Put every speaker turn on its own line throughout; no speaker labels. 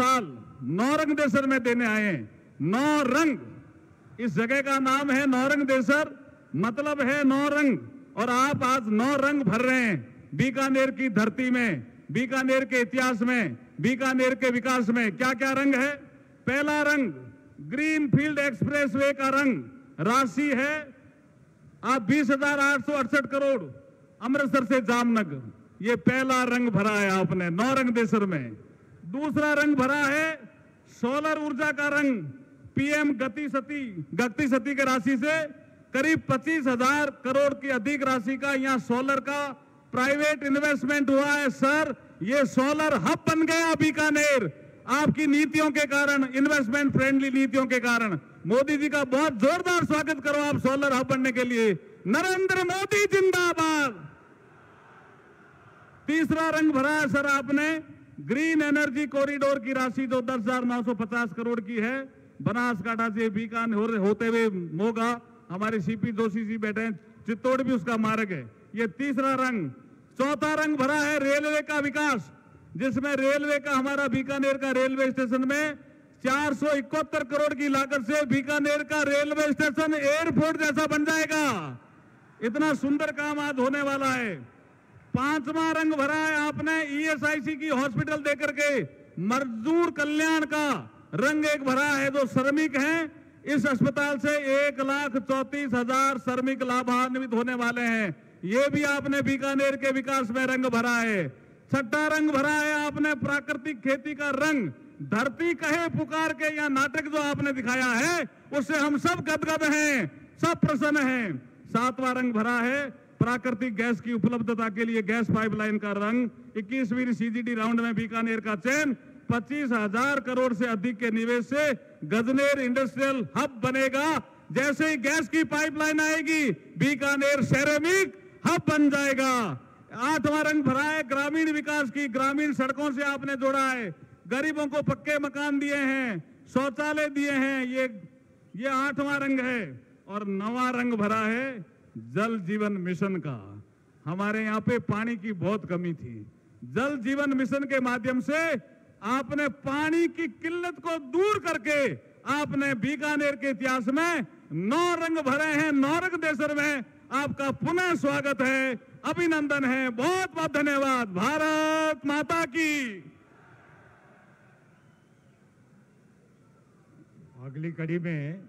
साल नौरंग देसर में देने आए हैं। नौरंग, इस जगह का नाम है नौरंग देसर, मतलब है नौरंग, और आप आज 9 रंग भर रहे हैं बीकानेर की धरती में, बीकानेर के इतिहास में, बीकानेर के विकास में। क्या क्या रंग है? पहला रंग ग्रीन फील्ड एक्सप्रेसवे का रंग, राशि है आप 20,868 करोड़, अमृतसर से जामनगर, ये पहला रंग भरा है आपने नौरंग देसर में। दूसरा रंग भरा है सोलर ऊर्जा का रंग, पीएम गति सती के राशि से करीब 25,000 करोड़ की अधिक राशि का यहां सोलर का प्राइवेट इन्वेस्टमेंट हुआ है। सर, ये सोलर हब बन गया बीकानेर, आपकी नीतियों के कारण, इन्वेस्टमेंट फ्रेंडली नीतियों के कारण। मोदी जी का बहुत जोरदार स्वागत करो आप सोलर हब बनने के लिए। नरेंद्र मोदी जिंदाबाद। तीसरा रंग भरा है सर आपने ग्रीन एनर्जी कॉरिडोर की राशि जो 10,950 करोड़ की है, बनासकांठा से बीकानेर होते हुए मोगा, हमारे सीपी जोशी जी बैठे हैं, चित्तौड़ भी उसका मार्ग है, ये तीसरा रंग। चौथा रंग भरा है रेलवे का विकास, जिसमें रेलवे का, हमारा बीकानेर का रेलवे स्टेशन में 471 करोड़ की लागत से बीकानेर का रेलवे स्टेशन एयरपोर्ट जैसा बन जाएगा। इतना सुंदर काम आज होने वाला है। पांचवा रंग भरा है आपने ईएसआईसी की हॉस्पिटल देकर के, मजदूर कल्याण का रंग एक भरा है। जो श्रमिक हैं, इस अस्पताल से 1,34,000 श्रमिक लाभान्वित होने वाले हैं, ये भी आपने बीकानेर के विकास में रंग भरा है। छठा रंग भरा है आपने प्राकृतिक खेती का रंग, धरती कहे पुकार के, यह नाटक जो आपने दिखाया है उससे हम सब गदगद हैं, सब प्रसन्न हैं। सातवां रंग भरा है प्राकृतिक गैस की उपलब्धता के लिए गैस पाइपलाइन का रंग। 21वीं सीजीडी राउंड में बीकानेर का चयन, 25,000 करोड़ से अधिक के निवेश से गजनेर इंडस्ट्रियल हब बनेगा। जैसे ही गैस की पाइपलाइन आएगी, बीकानेर सेरेमिक हब बन जाएगा। आठवां रंग भरा है ग्रामीण विकास की, ग्रामीण सड़कों से आपने जोड़ा है, गरीबों को पक्के मकान दिए हैं, शौचालय दिए हैं, ये आठवां रंग है। और नवां रंग भरा है जल जीवन मिशन का। हमारे यहाँ पे पानी की बहुत कमी थी, जल जीवन मिशन के माध्यम से आपने पानी की किल्लत को दूर करके आपने बीकानेर के इतिहास में 9 रंग भरे हैं। नौरंग देसर में आपका पुनः स्वागत है, अभिनंदन है, बहुत बहुत धन्यवाद। भारत माता की।
अगली कड़ी में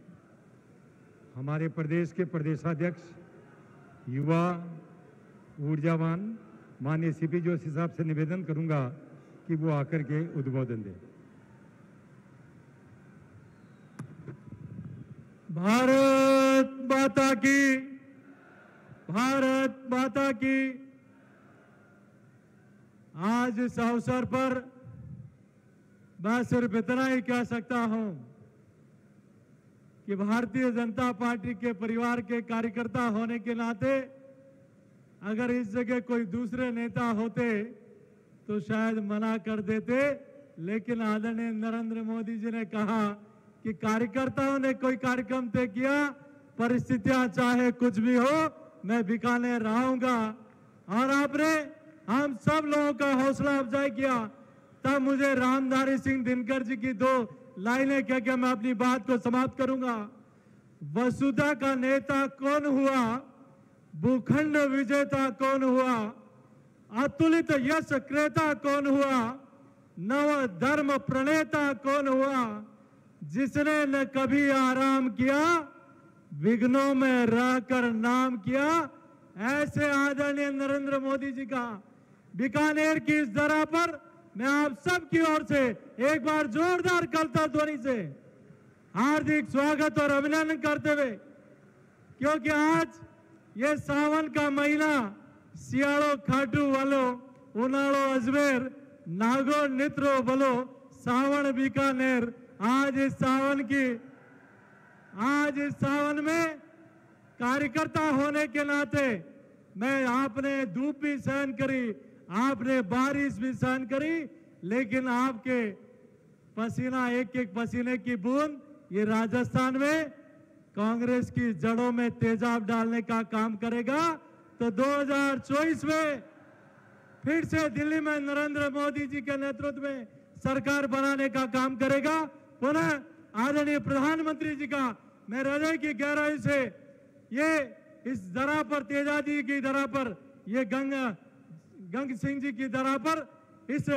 हमारे प्रदेश के प्रदेशाध्यक्ष, युवा, ऊर्जावान माननीय सीपी जोशी साहब से निवेदन करूंगा कि वो आकर के उद्बोधन दें।
भारत माता की, भारत माता की। आज इस अवसर पर मैं सिर्फ इतना ही कह सकता हूं कि भारतीय जनता पार्टी के परिवार के कार्यकर्ता होने के नाते अगर इस जगह कोई दूसरे नेता होते तो शायद मना कर देते, लेकिन आदरणीय नरेंद्र मोदी जी ने कहा कि कार्यकर्ताओं ने कोई कार्यक्रम तय किया, परिस्थितियां चाहे कुछ भी हो, मैं बीकानेर रहूंगा। और आपने हम सब लोगों का हौसला अफजाई किया। तब मुझे रामधारी सिंह दिनकर जी की 2 लाइनें कह के मैं अपनी बात को समाप्त करूंगा। वसुधा का नेता कौन हुआ, भूखंड विजेता कौन हुआ, अतुलित यश क्रेता कौन हुआ, नव धर्म प्रणेता कौन हुआ, जिसने न कभी आराम किया, विघ्नों में रहकर नाम किया। ऐसे आदरणीय नरेंद्र मोदी जी का बीकानेर की इस धरा पर मैं आप सबकी ओर से एक बार जोरदार करता ध्वनि से हार्दिक स्वागत और अभिनंदन करते हुए, क्योंकि आज ये सावन का महीना, सियाड़ो खाटू वालो, उनाड़ो अजमेर, नागो नित्रो बोलो, सावन बीकानेर। आज इस सावन में कार्यकर्ता होने के नाते मैं, आपने धूप भी सहन करी, आपने बारिश भी सहन करी, लेकिन आपके पसीना, एक एक पसीने की बूंद ये राजस्थान में कांग्रेस की जड़ों में तेजाब डालने का काम करेगा। तो 2024 में फिर से दिल्ली में नरेंद्र मोदी जी के नेतृत्व में सरकार बनाने का काम करेगा। पुनः आदरणीय प्रधानमंत्री जी का मैं हृदय की गहराई से ये इस दरा पर, तेजाजी की दरा पर, ये गंग सिंह जी की दरा पर, इस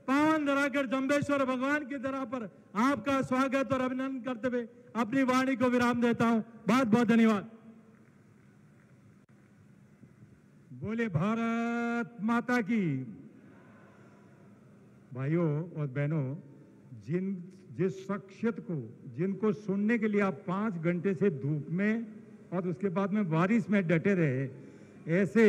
पावन धराकर जम्बेश्वर भगवान की दरा पर आपका स्वागत और अभिनंदन करते हुए अपनी वाणी को विराम देता हूं। बहुत बहुत धन्यवाद।
बोले भारत माता की। भाइयों और बहनों, जिस शख्सियत को, जिनको सुनने के लिए आप 5 घंटे से धूप में और उसके बाद में बारिश में डटे रहे, ऐसे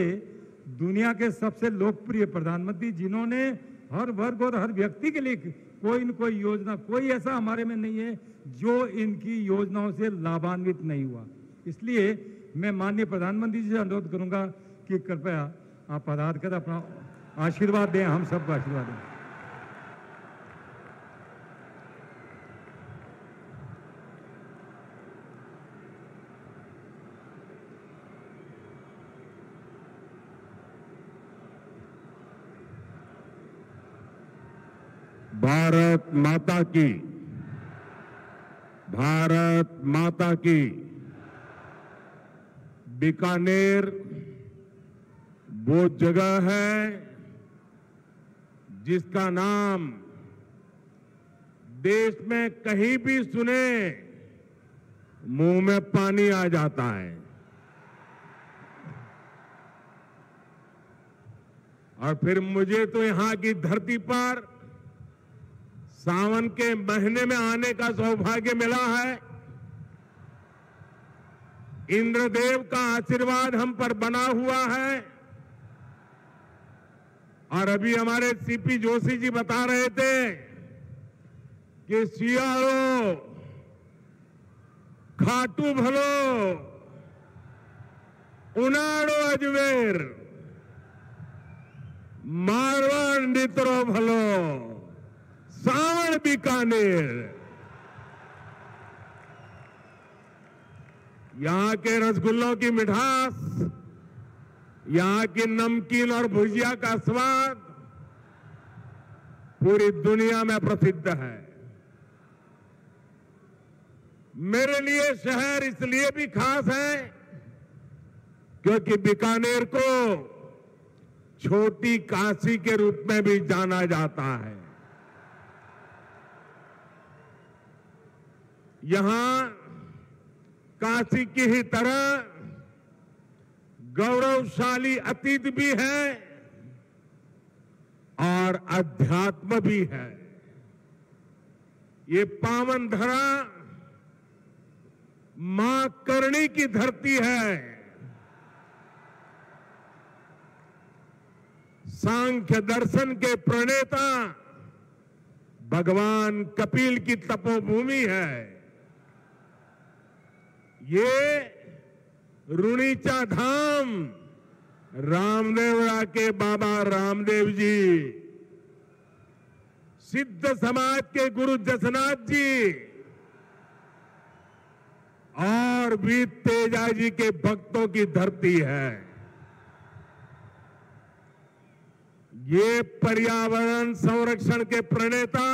दुनिया के सबसे लोकप्रिय प्रधानमंत्री, जिन्होंने हर वर्ग और हर व्यक्ति के लिए कोई न कोई योजना, कोई ऐसा हमारे में नहीं है जो इनकी योजनाओं से लाभान्वित नहीं हुआ। इसलिए मैं माननीय प्रधानमंत्री जी से अनुरोध करूंगा कि कृपया आप पधार कर अपना आशीर्वाद दें, हम सबको आशीर्वाद दें।
भारत माता की, भारत माता की। बीकानेर वो जगह है जिसका नाम देश में कहीं भी सुने मुंह में पानी आ जाता है। और फिर मुझे तो यहां की धरती पर सावन के महीने में आने का सौभाग्य मिला है। इंद्रदेव का आशीर्वाद हम पर बना हुआ है। और अभी हमारे सीपी जोशी जी बता रहे थे कि सियाड़ो, खाटू भलो, उनाड़ो अजमेर, मारवाड़ नित्रो भलो, सावण बीकानेर। यहां के रसगुल्लों की मिठास, यहां की नमकीन और भुजिया का स्वाद पूरी दुनिया में प्रसिद्ध है। मेरे लिए शहर इसलिए भी खास है क्योंकि बीकानेर को छोटी काशी के रूप में भी जाना जाता है। यहां काशी की ही तरह गौरवशाली अतीत भी है और अध्यात्म भी है। ये पावन धरा मां करणी की धरती है। सांख्य दर्शन के प्रणेता भगवान कपिल की तपोभूमि है। ये रुणीचा धाम रामदेवरा के बाबा रामदेव जी, सिद्ध समाज के गुरु जसनाथ जी और वीर तेजा जी के भक्तों की धरती है। ये पर्यावरण संरक्षण के प्रणेता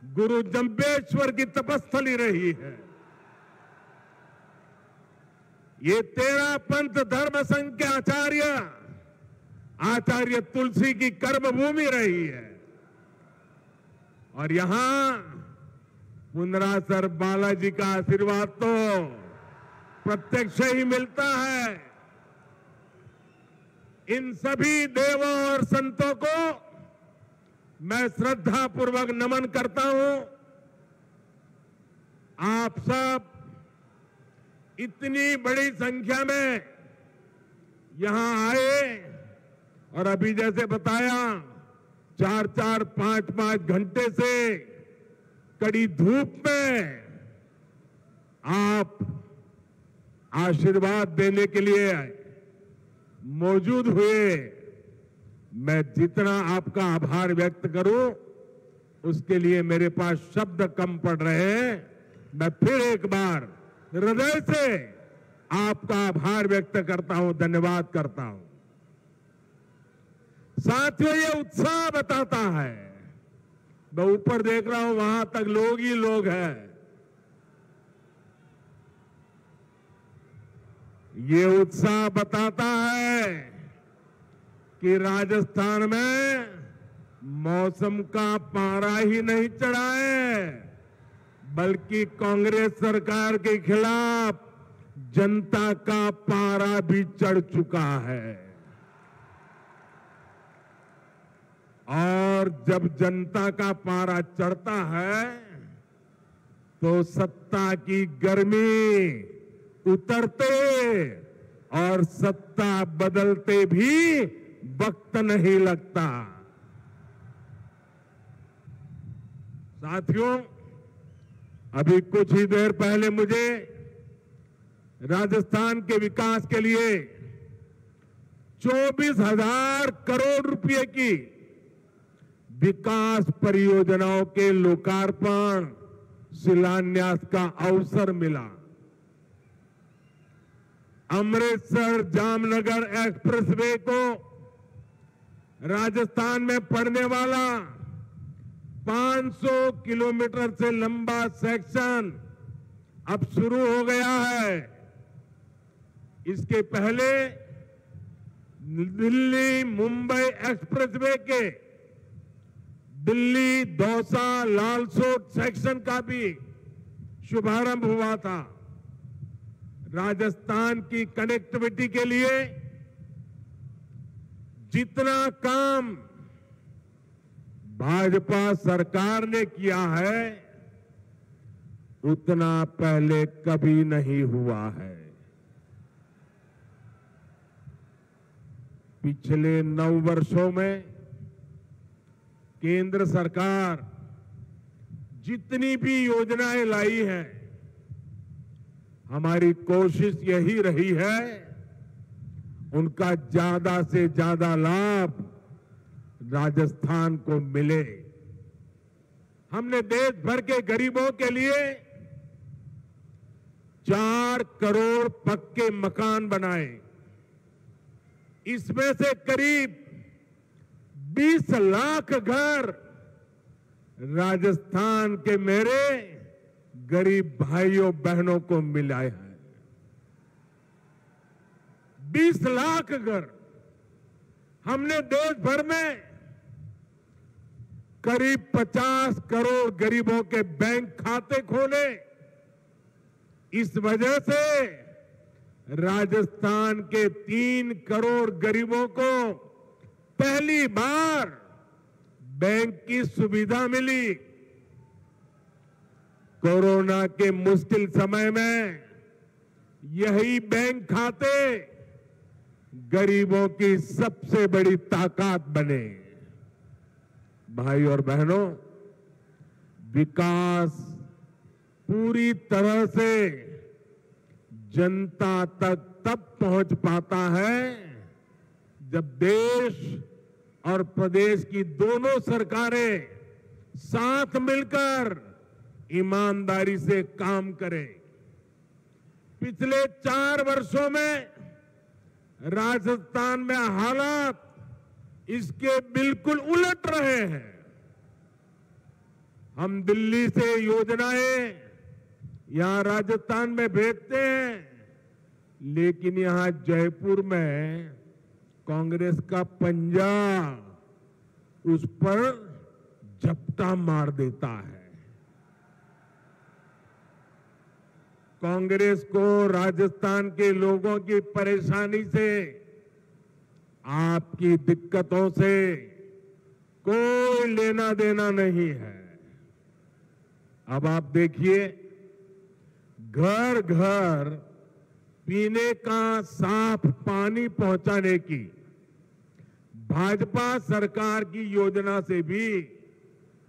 गुरु जम्बेश्वर की तपस्थली रही है। ये 13 पंथ धर्म संघ के आचार्य तुलसी की कर्मभूमि रही है। और यहां पुनरासर बालाजी का आशीर्वाद तो प्रत्यक्ष ही मिलता है। इन सभी देवों और संतों को मैं श्रद्धा पूर्वक नमन करता हूं। आप सब इतनी बड़ी संख्या में यहां आए और अभी जैसे बताया 4-4, 5-5 घंटे से कड़ी धूप में आप आशीर्वाद देने के लिए मौजूद हुए। मैं जितना आपका आभार व्यक्त करूं उसके लिए मेरे पास शब्द कम पड़ रहे हैं। मैं फिर एक बार हृदय से आपका आभार व्यक्त करता हूं, धन्यवाद करता हूं। साथियों, ये उत्साह बताता है मैं ऊपर देख रहा हूं, वहां तक लोग ही लोग हैं। ये उत्साह बताता है कि राजस्थान में मौसम का पारा ही नहीं चढ़ा है, बल्कि कांग्रेस सरकार के खिलाफ जनता का पारा भी चढ़ चुका है। और जब जनता का पारा चढ़ता है तो सत्ता की गर्मी उतरते और सत्ता बदलते भी वक्त नहीं लगता। साथियों, अभी कुछ ही देर पहले मुझे राजस्थान के विकास के लिए 24,000 करोड़ रुपए की विकास परियोजनाओं के लोकार्पण शिलान्यास का अवसर मिला। अमृतसर जामनगर एक्सप्रेसवे को राजस्थान में पड़ने वाला 500 किलोमीटर से लंबा सेक्शन अब शुरू हो गया है। इसके पहले दिल्ली मुंबई एक्सप्रेसवे के दिल्ली दौसा लालसोट सेक्शन का भी शुभारंभ हुआ था। राजस्थान की कनेक्टिविटी के लिए जितना काम भाजपा सरकार ने किया है, उतना पहले कभी नहीं हुआ है। पिछले 9 वर्षों में केंद्र सरकार जितनी भी योजनाएं लाई हैं, हमारी कोशिश यही रही है उनका ज्यादा से ज्यादा लाभ राजस्थान को मिले। हमने देश भर के गरीबों के लिए 4 करोड़ पक्के मकान बनाए। इसमें से करीब 20 लाख घर राजस्थान के मेरे गरीब भाइयों बहनों को मिला है। 20 लाख घर। हमने देश भर में करीब 50 करोड़ गरीबों के बैंक खाते खोले। इस वजह से राजस्थान के 3 करोड़ गरीबों को पहली बार बैंक की सुविधा मिली। कोरोना के मुश्किल समय में यही बैंक खाते गरीबों की सबसे बड़ी ताकत बने। भाई और बहनों, विकास पूरी तरह से जनता तक तब पहुंच पाता है जब देश और प्रदेश की दोनों सरकारें साथ मिलकर ईमानदारी से काम करें। पिछले 4 वर्षों में राजस्थान में हालात इसके बिल्कुल उलट रहे हैं। हम दिल्ली से योजनाएं यहां राजस्थान में भेजते हैं, लेकिन यहां जयपुर में कांग्रेस का पंजा उस पर झपटा मार देता है। कांग्रेस को राजस्थान के लोगों की परेशानी से, आपकी दिक्कतों से कोई लेना देना नहीं है। अब आप देखिए, घर घर पीने का साफ पानी पहुंचाने की भाजपा सरकार की योजना से भी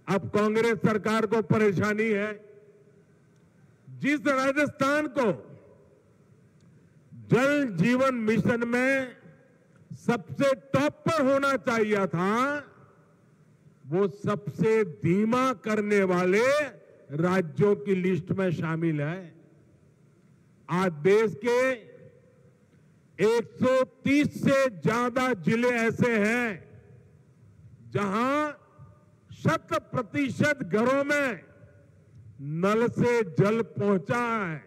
अब कांग्रेस सरकार को परेशानी है। जिस राजस्थान को जल जीवन मिशन में सबसे टॉप पर होना चाहिए था, वो सबसे धीमा करने वाले राज्यों की लिस्ट में शामिल है। आज देश के 130 से ज्यादा जिले ऐसे हैं जहां 100% घरों में नल से जल पहुंचा है।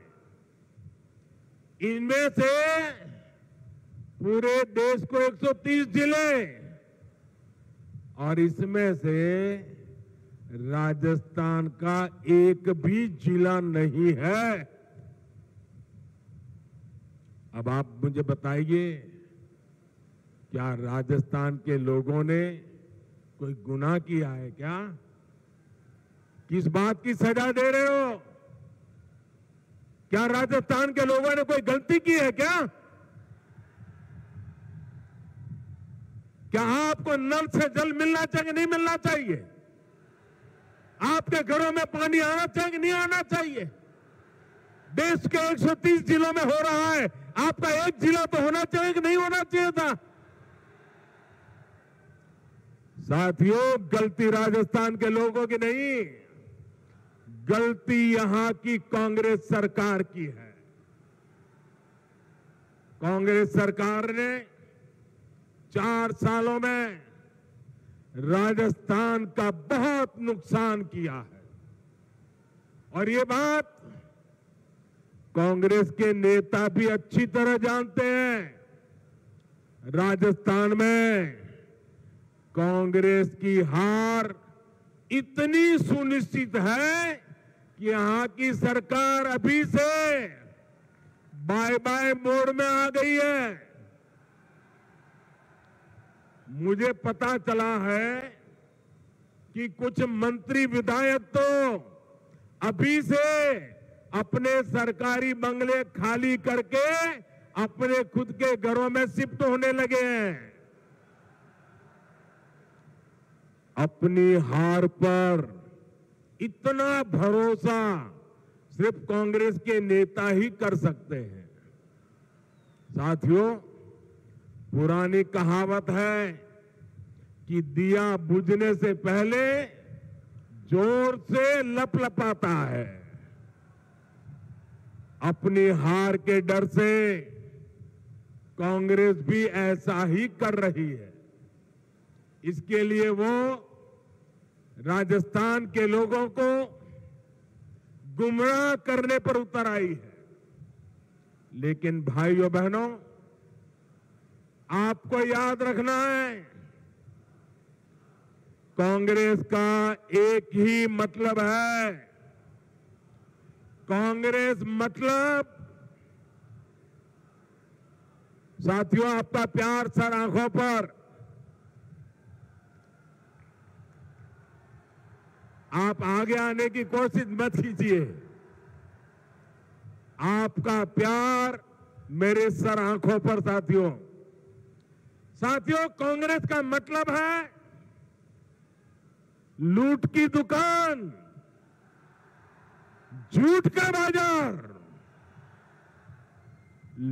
इनमें से पूरे देश को 130 जिले और इसमें से राजस्थान का एक भी जिला नहीं है। अब आप मुझे बताइए, क्या राजस्थान के लोगों ने कोई गुनाह किया है क्या? किस बात की सजा दे रहे हो? क्या राजस्थान के लोगों ने कोई गलती की है क्या? क्या आपको नल से जल मिलना चाहिए, नहीं मिलना चाहिए? आपके घरों में पानी आना चाहिए, नहीं आना चाहिए? देश के 130 जिलों में हो रहा है, आपका एक जिला तो होना चाहिए कि नहीं होना चाहिए था? साथियों, गलती राजस्थान के लोगों की नहीं, गलती यहां की कांग्रेस सरकार की है। कांग्रेस सरकार ने 4 सालों में राजस्थान का बहुत नुकसान किया है और ये बात कांग्रेस के नेता भी अच्छी तरह जानते हैं। राजस्थान में कांग्रेस की हार इतनी सुनिश्चित है कि यहां की सरकार अभी से बाय बाय मोड में आ गई है। मुझे पता चला है कि कुछ मंत्री विधायक तो अभी से अपने सरकारी बंगले खाली करके अपने खुद के घरों में शिफ्ट होने लगे हैं। अपनी हार पर इतना भरोसा सिर्फ कांग्रेस के नेता ही कर सकते हैं। साथियों, पुरानी कहावत है कि दिया बुझने से पहले जोर से लपलपाता है। अपनी हार के डर से कांग्रेस भी ऐसा ही कर रही है। इसके लिए वो राजस्थान के लोगों को गुमराह करने पर उतर आई है। लेकिन भाइयों बहनों, आपको याद रखना है, कांग्रेस का एक ही मतलब है। कांग्रेस मतलब, साथियों, आपका प्यार सर आंखों पर, आप आगे आने की कोशिश मत कीजिए। आपका प्यार मेरे सर आंखों पर। साथियों, कांग्रेस का मतलब है लूट की दुकान, झूठ का बाजार।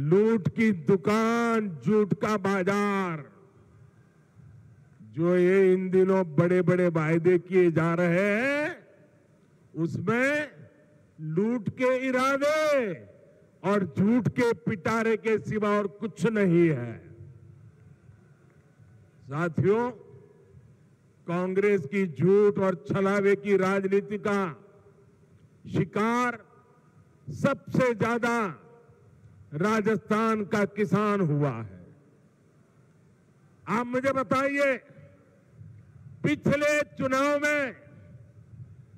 लूट की दुकान, झूठ का बाजार, जो ये इन दिनों बड़े बड़े वायदे किए जा रहे हैं, उसमें लूट के इरादे और झूठ के पिटारे के सिवा और कुछ नहीं है। साथियों, कांग्रेस की झूठ और छलावे की राजनीति का शिकार सबसे ज्यादा राजस्थान का किसान हुआ है। आप मुझे बताइए, पिछले चुनाव में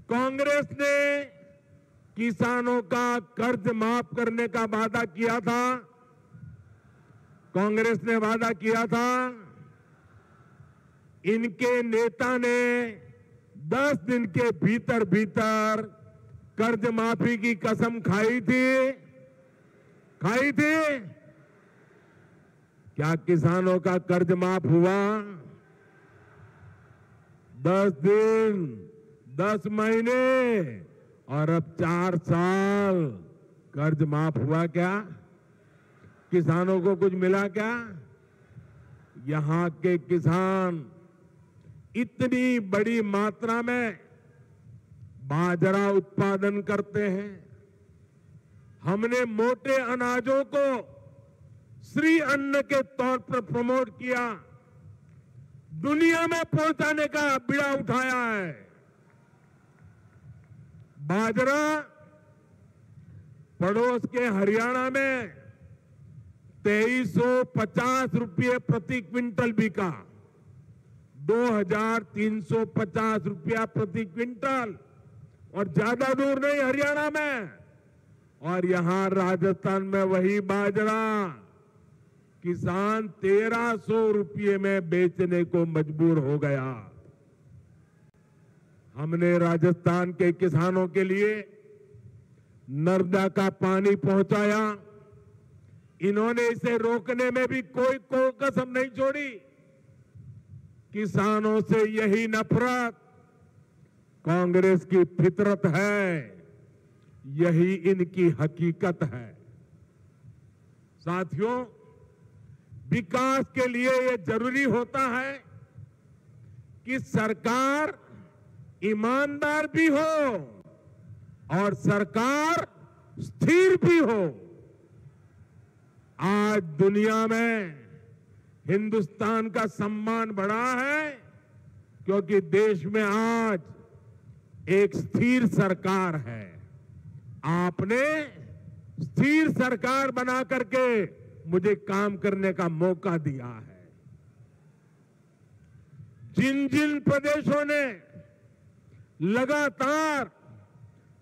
कांग्रेस ने किसानों का कर्ज माफ करने का वादा किया था। कांग्रेस ने वादा किया था। इनके नेता ने 10 दिन के भीतर भीतर कर्ज माफी की कसम खाई थी। क्या किसानों का कर्ज माफ हुआ? 10 दिन, 10 महीने और अब 4 साल कर्ज माफ हुआ क्या? किसानों को कुछ मिला क्या? यहां के किसान इतनी बड़ी मात्रा में बाजरा उत्पादन करते हैं। हमने मोटे अनाजों को श्री अन्न के तौर पर प्रमोट किया। दुनिया में पहुंचाने का बीड़ा उठाया है। बाजरा पड़ोस के हरियाणा में 2350 रुपये प्रति क्विंटल बिका, 2350 रुपया प्रति क्विंटल, और ज्यादा दूर नहीं हरियाणा में। और यहां राजस्थान में वही बाजरा किसान 1300 रुपये में बेचने को मजबूर हो गया। हमने राजस्थान के किसानों के लिए नर्मदा का पानी पहुंचाया। इन्होंने इसे रोकने में भी कोई कसम नहीं छोड़ी। किसानों से यही नफरत कांग्रेस की फितरत है, यही इनकी हकीकत है। साथियों, विकास के लिए यह जरूरी होता है कि सरकार ईमानदार भी हो और सरकार स्थिर भी हो। आज दुनिया में हिंदुस्तान का सम्मान बढ़ा है क्योंकि देश में आज एक स्थिर सरकार है। आपने स्थिर सरकार बना करके मुझे काम करने का मौका दिया है। जिन जिन प्रदेशों ने लगातार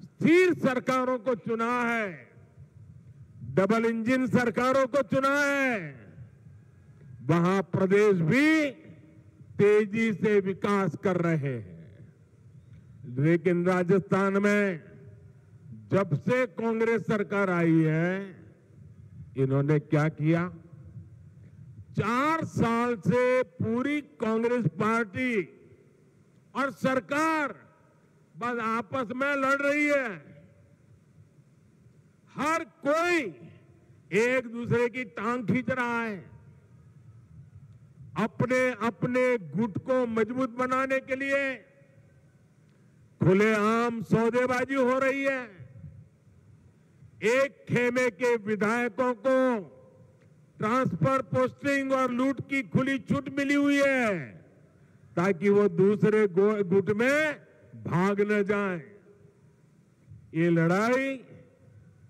स्थिर सरकारों को चुना है, डबल इंजन सरकारों को चुना है, वहां प्रदेश भी तेजी से विकास कर रहे हैं। लेकिन राजस्थान में जब से कांग्रेस सरकार आई है, इन्होंने क्या किया? 4 साल से पूरी कांग्रेस पार्टी और सरकार बस आपस में लड़ रही है। हर कोई एक दूसरे की टांग खींच रहा है। अपने अपने गुट को मजबूत बनाने के लिए खुलेआम सौदेबाजी हो रही है। एक खेमे के विधायकों को ट्रांसफर, पोस्टिंग और लूट की खुली छूट मिली हुई है ताकि वो दूसरे गुट में भाग न जाए। ये लड़ाई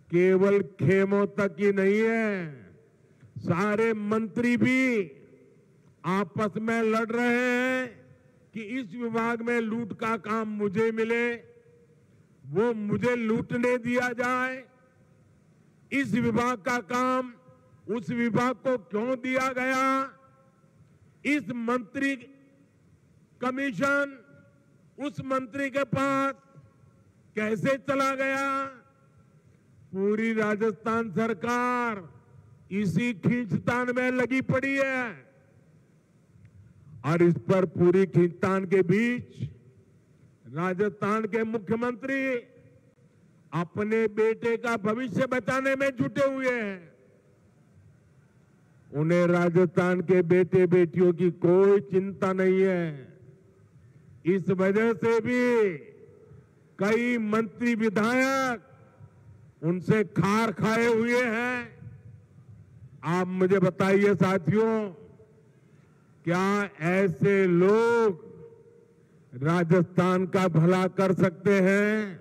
केवल खेमों तक ही नहीं है, सारे मंत्री भी आपस में लड़ रहे हैं कि इस विभाग में लूट का काम मुझे मिले, वो मुझे लूटने दिया जाए। इस विभाग का काम उस विभाग को क्यों दिया गया? इस मंत्री कमीशन उस मंत्री के पास कैसे चला गया? पूरी राजस्थान सरकार इसी खींचतान में लगी पड़ी है। और इस पर पूरी खींचतान के बीच राजस्थान के मुख्यमंत्री अपने बेटे का भविष्य बचाने में जुटे हुए हैं। उन्हें राजस्थान के बेटे बेटियों की कोई चिंता नहीं है। इस वजह से भी कई मंत्री विधायक उनसे खार खाए हुए हैं। आप मुझे बताइए साथियों, क्या ऐसे लोग राजस्थान का भला कर सकते हैं?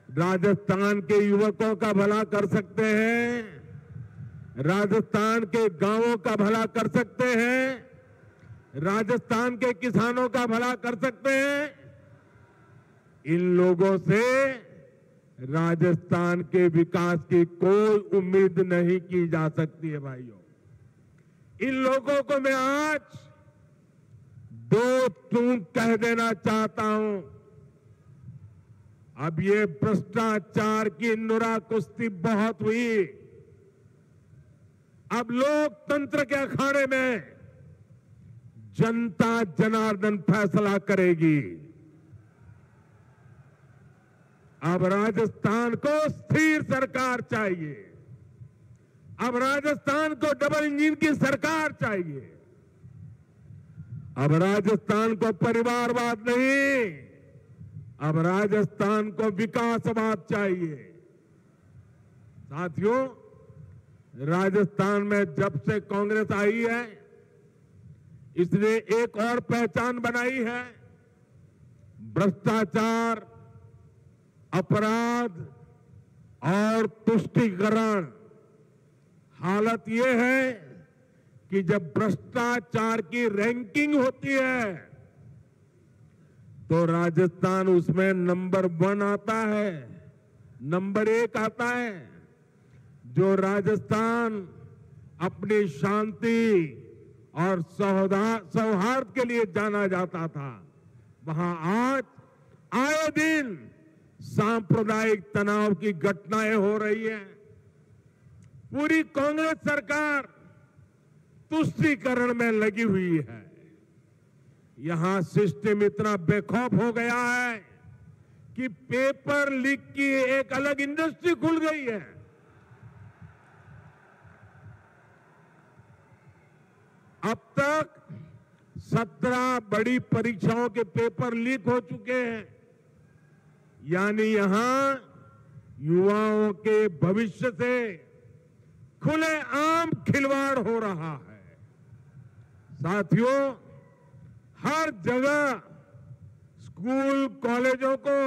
राजस्थान के युवकों का भला कर सकते हैं? राजस्थान के गांवों का भला कर सकते हैं? राजस्थान के किसानों का भला कर सकते हैं? इन लोगों से राजस्थान के विकास की कोई उम्मीद नहीं की जा सकती है भाइयों। इन लोगों को मैं आज 2 टूक कह देना चाहता हूं। अब ये भ्रष्टाचार की नुरा कुश्ती बहुत हुई। अब लोकतंत्र के अखाड़े में जनता जनार्दन फैसला करेगी। अब राजस्थान को स्थिर सरकार चाहिए। अब राजस्थान को डबल इंजन की सरकार चाहिए। अब राजस्थान को परिवारवाद नहीं, अब राजस्थान को विकासवाद चाहिए। साथियों, राजस्थान में जब से कांग्रेस आई है, इसने एक और पहचान बनाई है। भ्रष्टाचार, अपराध और तुष्टीकरण। हालत यह है कि जब भ्रष्टाचार की रैंकिंग होती है तो राजस्थान उसमें नंबर 1 आता है, नंबर 1 आता है। जो राजस्थान अपनी शांति और सौहार्द के लिए जाना जाता था, वहां आज आए दिन सांप्रदायिक तनाव की घटनाएं हो रही हैं। पूरी कांग्रेस सरकार तुष्टीकरण में लगी हुई है। यहां सिस्टम इतना बेखौफ हो गया है कि पेपर लीक की एक अलग इंडस्ट्री खुल गई है। अब तक 17 बड़ी परीक्षाओं के पेपर लीक हो चुके हैं। यानी यहां युवाओं के भविष्य से खुलेआम खिलवाड़ हो रहा है। साथियों, हर जगह स्कूल कॉलेजों को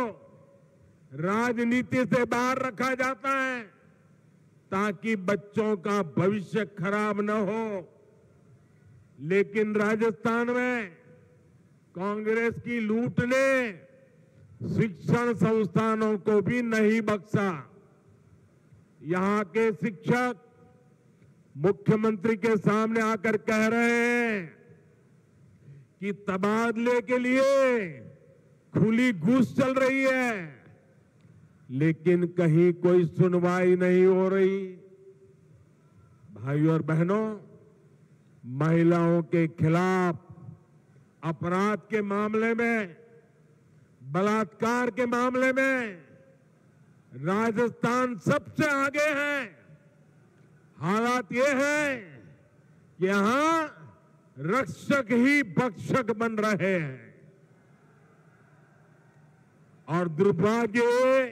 राजनीति से बाहर रखा जाता है ताकि बच्चों का भविष्य खराब न हो। लेकिन राजस्थान में कांग्रेस की लूट ने शिक्षण संस्थानों को भी नहीं बख्शा। यहां के शिक्षक मुख्यमंत्री के सामने आकर कह रहे हैं कि तबादले के लिए खुली घूस चल रही है, लेकिन कहीं कोई सुनवाई नहीं हो रही। भाइयों और बहनों, महिलाओं के खिलाफ अपराध के मामले में, बलात्कार के मामले में राजस्थान सबसे आगे है। हालात ये है कि यहां रक्षक ही भक्षक बन रहे हैं। और दुर्भाग्य ये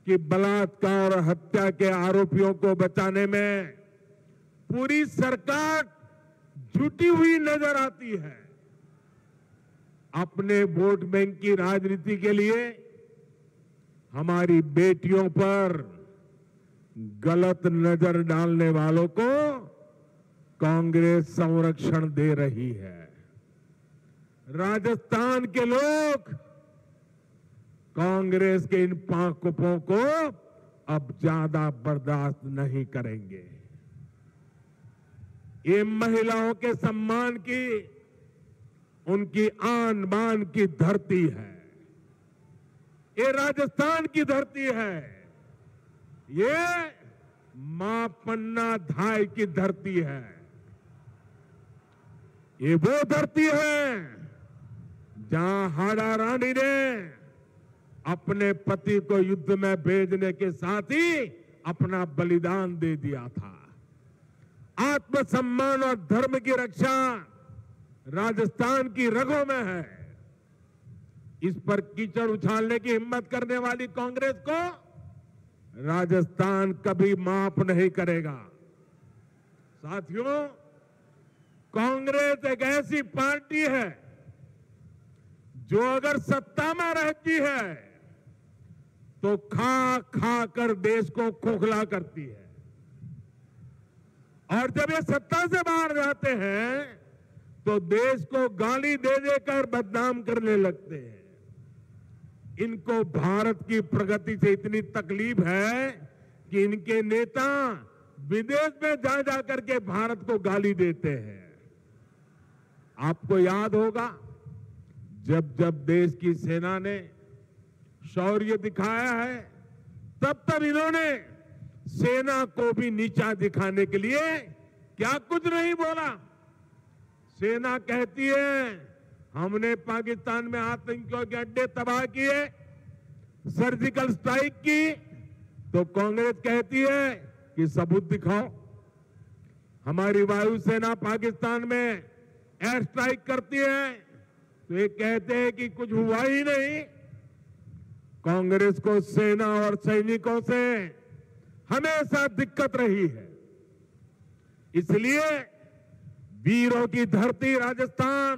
कि बलात्कार और हत्या के आरोपियों को बचाने में पूरी सरकार जुटी हुई नजर आती है। अपने वोट बैंक की राजनीति के लिए हमारी बेटियों पर गलत नजर डालने वालों को कांग्रेस संरक्षण दे रही है। राजस्थान के लोग कांग्रेस के इन पांवकों को अब ज्यादा बर्दाश्त नहीं करेंगे। ये महिलाओं के सम्मान की, उनकी आन बान की धरती है। ये राजस्थान की धरती है। ये मां पन्ना धाय की धरती है। ये वो धरती है जहां हाड़ा रानी ने अपने पति को युद्ध में भेजने के साथ ही अपना बलिदान दे दिया था। आत्मसम्मान और धर्म की रक्षा राजस्थान की रगों में है। इस पर कीचड़ उछालने की हिम्मत करने वाली कांग्रेस को राजस्थान कभी माफ नहीं करेगा। साथियों, कांग्रेस एक ऐसी पार्टी है जो अगर सत्ता में रहती है तो खा खा कर देश को खोखला करती है, और जब ये सत्ता से बाहर जाते हैं तो देश को गाली दे देकर बदनाम करने लगते हैं। इनको भारत की प्रगति से इतनी तकलीफ है कि इनके नेता विदेश में जा जाकर के भारत को गाली देते हैं। आपको याद होगा, जब जब देश की सेना ने शौर्य दिखाया है, तब तब इन्होंने सेना को भी नीचा दिखाने के लिए क्या कुछ नहीं बोला। सेना कहती है हमने पाकिस्तान में आतंकियों के अड्डे तबाह किए, सर्जिकल स्ट्राइक की, तो कांग्रेस कहती है कि सबूत दिखाओ। हमारी वायुसेना पाकिस्तान में एयर स्ट्राइक करती है तो ये कहते हैं कि कुछ हुआ ही नहीं। कांग्रेस को सेना और सैनिकों से हमेशा दिक्कत रही है, इसलिए वीरों की धरती राजस्थान,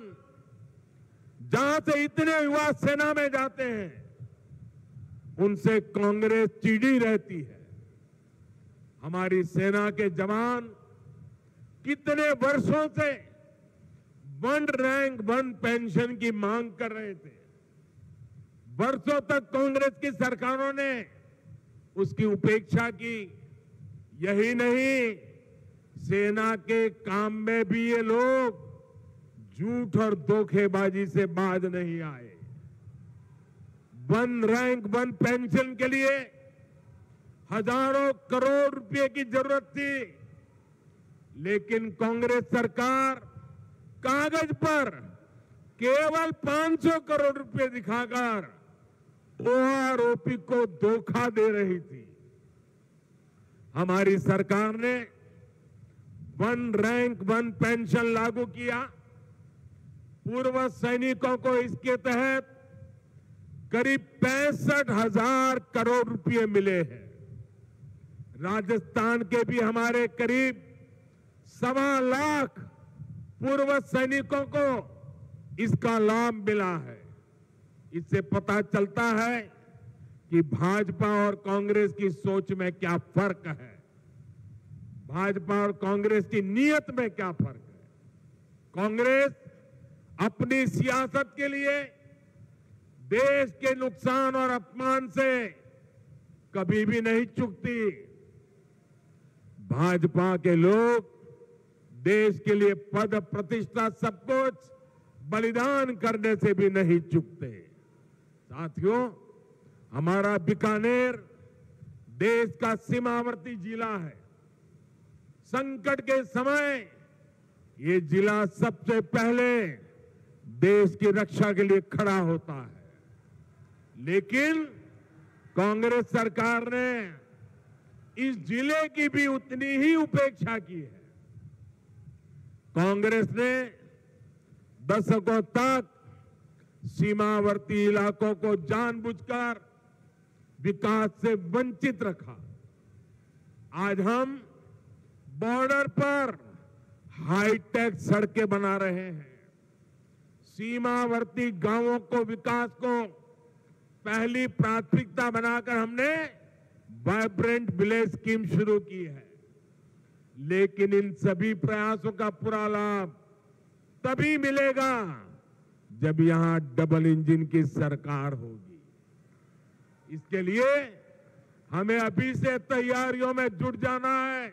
जहां से इतने युवा सेना में जाते हैं, उनसे कांग्रेस चिढ़ी रहती है। हमारी सेना के जवान कितने वर्षों से 1 रैंक 1 पेंशन की मांग कर रहे थे। वर्षों तक कांग्रेस की सरकारों ने उसकी उपेक्षा की। यही नहीं, सेना के काम में भी ये लोग झूठ और धोखेबाजी से बाज नहीं आए। 1 रैंक 1 पेंशन के लिए हजारों करोड़ रुपए की जरूरत थी, लेकिन कांग्रेस सरकार कागज पर केवल 500 करोड़ रुपए दिखाकर ओआरओपी को धोखा दे रही थी। हमारी सरकार ने 1 रैंक 1 पेंशन लागू किया। पूर्व सैनिकों को इसके तहत करीब 65,000 करोड़ रुपए मिले हैं। राजस्थान के भी हमारे करीब 1.25 लाख पूर्व सैनिकों को इसका लाभ मिला है। इससे पता चलता है कि भाजपा और कांग्रेस की सोच में क्या फर्क है, भाजपा और कांग्रेस की नीयत में क्या फर्क है। कांग्रेस अपनी सियासत के लिए देश के नुकसान और अपमान से कभी भी नहीं चूकती। भाजपा के लोग देश के लिए पद प्रतिष्ठा सब कुछ बलिदान करने से भी नहीं चूकते। साथियों, हमारा बीकानेर देश का सीमावर्ती जिला है। संकट के समय ये जिला सबसे पहले देश की रक्षा के लिए खड़ा होता है, लेकिन कांग्रेस सरकार ने इस जिले की भी उतनी ही उपेक्षा की है। कांग्रेस ने दशकों तक सीमावर्ती इलाकों को जानबूझकर विकास से वंचित रखा। आज हम बॉर्डर पर हाईटेक सड़कें बना रहे हैं। सीमावर्ती गांवों को विकास को पहली प्राथमिकता बनाकर हमने वाइब्रेंट विलेज स्कीम शुरू की है। लेकिन इन सभी प्रयासों का पूरा लाभ तभी मिलेगा जब यहां डबल इंजन की सरकार होगी। इसके लिए हमें अभी से तैयारियों में जुट जाना है।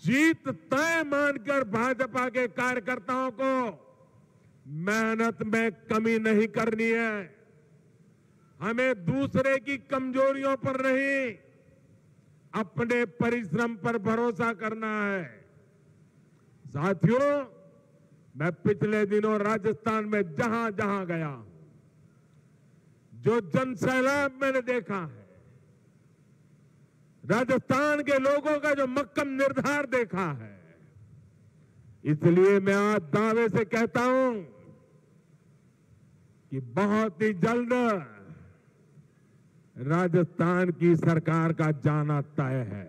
जीत तय मानकर भाजपा के कार्यकर्ताओं को मेहनत में कमी नहीं करनी है। हमें दूसरे की कमजोरियों पर नहीं, अपने परिश्रम पर भरोसा करना है। साथियों, मैं पिछले दिनों राजस्थान में जहां जहां गया, जो जनसैलाब मैंने देखा है, राजस्थान के लोगों का जो मक्कम निर्धार देखा है, इसलिए मैं आज दावे से कहता हूं कि बहुत ही जल्द राजस्थान की सरकार का जाना तय है।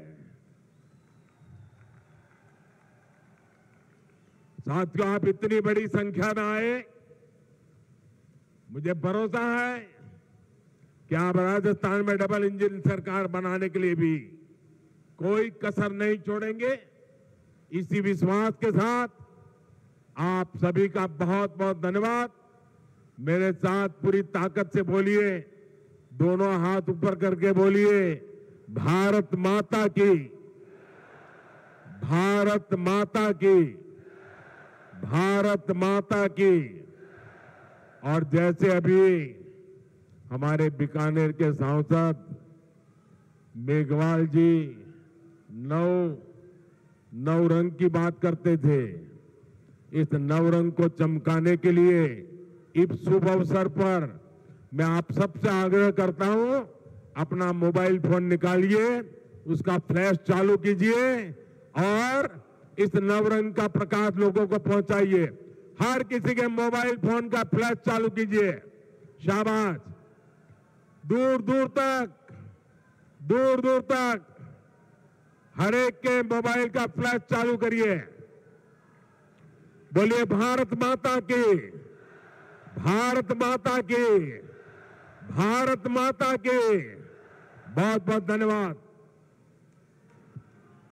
साथियों, आप इतनी बड़ी संख्या में आए, मुझे भरोसा है कि आप राजस्थान में डबल इंजन सरकार बनाने के लिए भी कोई कसर नहीं छोड़ेंगे। इसी विश्वास के साथ आप सभी का बहुत बहुत धन्यवाद। मेरे साथ पूरी ताकत से बोलिए, दोनों हाथ ऊपर करके बोलिए, भारत माता की, भारत माता की, भारत माता की। और जैसे अभी हमारे बीकानेर के सांसद मेघवाल जी नौ रंग की बात करते थे, इस नवरंग को चमकाने के लिए इस शुभ अवसर पर मैं आप सबसे आग्रह करता हूं, अपना मोबाइल फोन निकालिए, उसका फ्लैश चालू कीजिए और इस नवरंग का प्रकाश लोगों को पहुंचाइए। हर किसी के मोबाइल फोन का फ्लैश चालू कीजिए। शाबाश। दूर दूर तक हर एक के मोबाइल का फ्लैश चालू करिए। बोलिए भारत माता की, भारत माता की, भारत माता की। बहुत बहुत धन्यवाद।